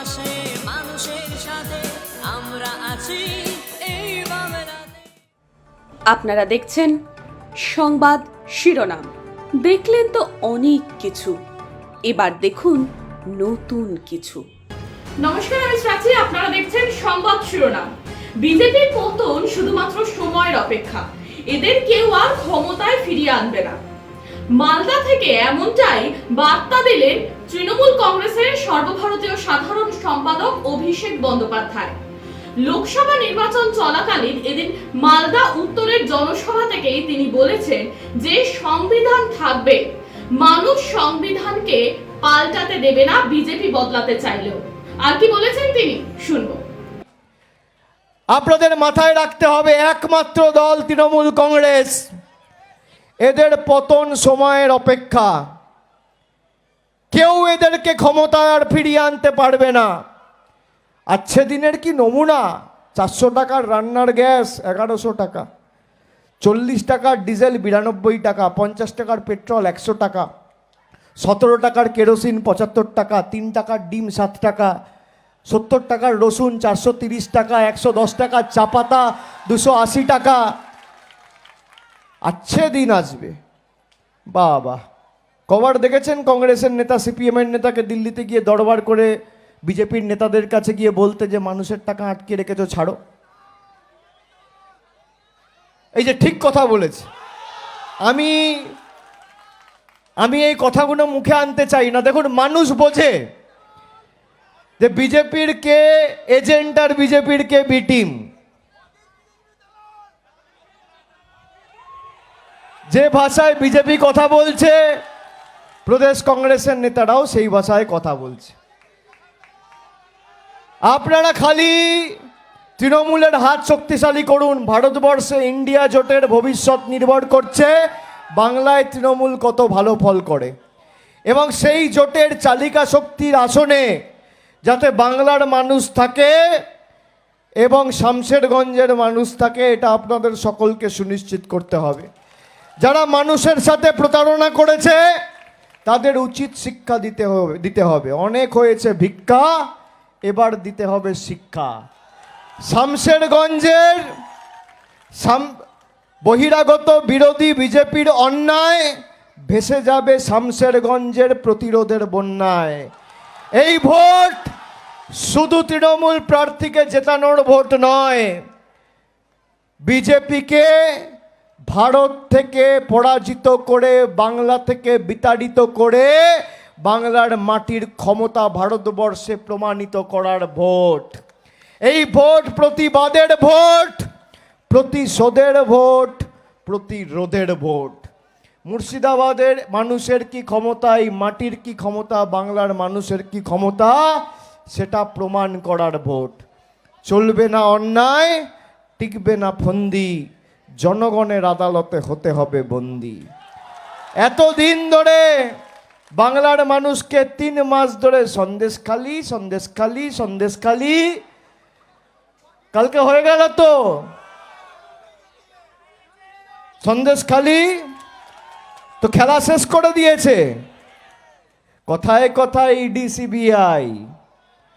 পাশে মানুষের সাথে আমরা আছি এই বাংলাতে। আপনারা দেখছেন সংবাদ শিরোনাম। দেখলেন তো অনেক কিছু, এবার দেখুন নতুন কিছু। নমস্কার, আমি শ্রাচি। আপনারা দেখছেন সংবাদ শিরোনাম। বিজেপির পতন শুধুমাত্র সময়ের অপেক্ষা, এদের কেউ আর ক্ষমতায় ফিরিয়ে আনবে না। মালদা থেকে এমনটাই বার্তা দিলেন তৃণমূল কংগ্রেসের সর্বভারতীয় সাধারণ সম্পাদক অভিষেক বন্দ্যোপাধ্যায়। লোকসভা নির্বাচন চলাকালীন এদিন মালদা উত্তরের জনসভা থেকেই তিনি বলেছেন যে সংবিধান থাকবে, মানুষ সংবিধানকে পাল্টাতে দেবে না, বিজেপি বদলাতে চাইলেও। আর কি বলেছেন তিনি, শুনবো। আপনাদের মাথায় রাখতে হবে, একমাত্র দল তৃণমূল কংগ্রেস। এদের পতন সময়ের অপেক্ষা, কেউ এদেরকে ক্ষমতায় আর ফিরিয়ে আনতে পারবে না। আজকে দিনের কি নমুনা, 400 টাকার রান্নার গ্যাস 1100 টাকা, 40 টাকার ডিজেল 92 টাকা, 50 টাকার পেট্রোল 100 টাকা, 17 টাকার কেরোসিন 75 টাকা, 3 টাকার ডিম 7 টাকা, 70 টাকার রসুন 430 টাকা, 110 টাকার চা পাতা 280 টাকা। আচ্ছে দিন আসবে। বাবা, কবার দেখেছেন কংগ্রেসের নেতা সিপিএমের নেতাকে দিল্লিতে গিয়ে দরবার করে বিজেপির নেতাদের কাছে গিয়ে বলতে যে মানুষের টাকা আটকে রেখেছো, ছাড়ো? এই যে ঠিক কথা বলেছে। আমি এই কথাগুলো মুখে আনতে চাই না। দেখুন, মানুষ বোঝে যে বিজেপির কে এজেন্ট আর বিজেপির কে বি টিম। যে ভাষায় বিজেপি কথা বলছে, প্রদেশ কংগ্রেসের নেতারাও সেই ভাষায় কথা বলছে। আপনারা খালি তৃণমূলের হাত শক্তিশালী করুন। ভারতবর্ষে ইন্ডিয়া জোটের ভবিষ্যৎ নির্ভর করছে বাংলায় তৃণমূল কত ভালো ফল করে, এবং সেই জোটের চালিকা শক্তির আসনে যাতে বাংলার মানুষ থাকে এবং শামশেরগঞ্জের মানুষ থাকে, এটা আপনাদের সকলকে সুনিশ্চিত করতে হবে। যারা মানুষের সাথে প্রতারণা করেছে তাদের উচিত শিক্ষা দিতে হবে। অনেক হয়েছে ভিক্ষা, এবার দিতে হবে শিক্ষা। শামশেরগঞ্জের বহিরাগত বিরোধী বিজেপির অন্যায় ভেসে যাবে শামশেরগঞ্জের প্রতিরোধের বন্যায়। এই ভোট শুধু তৃণমূল প্রার্থীকে জেতানোর ভোট নয়, বিজেপিকে ভারত থেকে পরাজিত করে, বাংলা থেকে বিতাড়িত করে বাংলার মাটির ক্ষমতা ভারতবর্ষে প্রমাণিত করার ভোট। এই ভোট প্রতিবাদের ভোট, প্রতিশোধের ভোট, প্রতিরোধের ভোট। মুর্শিদাবাদের মানুষের কি ক্ষমতা, এই মাটির কি ক্ষমতা, বাংলার মানুষের কি ক্ষমতা, সেটা প্রমাণ করার ভোট। চলবে না অন্যায়, টিকবে না ফন্দি, জনগণের আদালতে হতে হবে বন্দী। এতদিন ধরে বাংলার মানুষকে 3 মাস ধরে সন্দেশখালি সন্দেশখালি সন্দেশখালি, কালকে হয়ে গেল তো সন্দেশখালি, তো খেলা শেষ করে দিয়েছে। কথায় কথায় ইডি সিবিআই।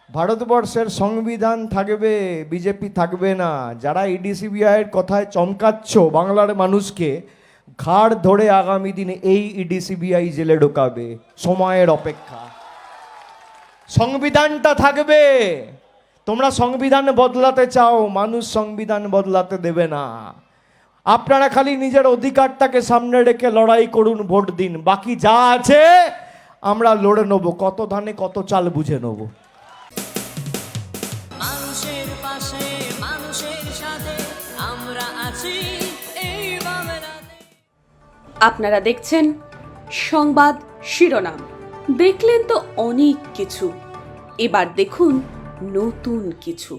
ভারতবর্ষের সংবিধান থাকবে, বিজেপি থাকবে না। যারা ইডি সিবিআইয়ের কথায় চমকাচ্ছ বাংলার মানুষকে, ঘাড় ধরে আগামী দিনে এই ইডি সিবিআই জেলে ঢোকাবে। সময়ের অপেক্ষা। সংবিধানটা থাকবে। তোমরা সংবিধান বদলাতে চাও, মানুষ সংবিধান বদলাতে দেবে না। আপনারা খালি নিজের অধিকারটাকে সামনে রেখে লড়াই করুন, ভোট দিন। বাকি যা আছে আমরা লড়ে নেবো, কত ধানে কত চাল বুঝে নেবো। মানুষের পাশে মানুষের সাথে আমরা আছি এই বাংলাতে। আপনারা দেখছেন সংবাদ শিরোনাম। দেখলেন তো অনেক কিছু, এবার দেখুন নতুন কিছু।